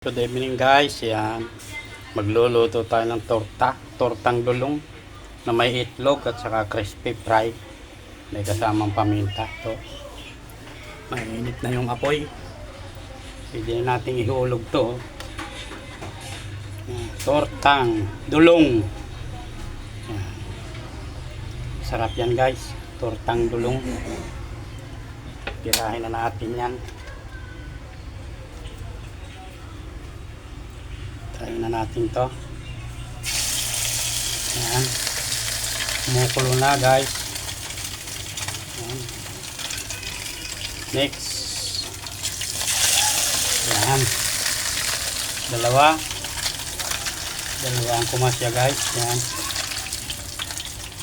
Good evening guys, yan. Magluluto tayo ng tortang dulong na may itlog at saka crispy fry. May kasamang paminta to. Mainit na yung apoy. Pwede na natin ihulog to. Yan. Tortang dulong. Yan. Sarap yan guys, tortang dulong. Pirahin na natin yan. Try na natin to. Ayan. Kumukulo na guys. Ayan. Next. Ayan. Dalawa ang kumasya guys. Ayan.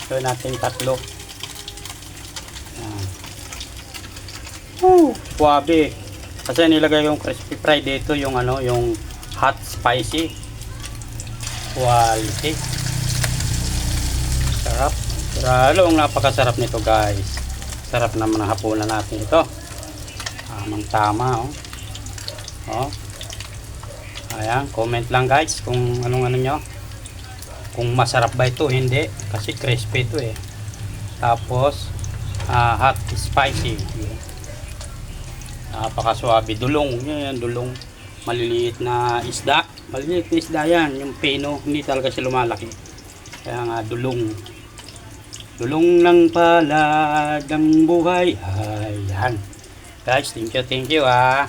Ito natin tatlo. Ayan. Wabi. Kasi nilagay yung crispy fry dito, yung ano, yung hot spicy quality. Sarap. Lalo napakasarap nito guys. Sarap naman ang hapunan natin ito. Tamang tama oh. Oh. Ayan, comment lang guys kung anong ano nyo. Kung masarap ba ito, hindi. Kasi crispy ito eh. Tapos hot spicy. Napakaswabe. Dulong. Yan, dulong. Maliliit na isda. Maliliit na isda yan. Yung pino. Hindi talaga siya lumalaki. Kaya nga dulong. Dulong ng palad ng buhay. Ayan. Guys, thank you ah.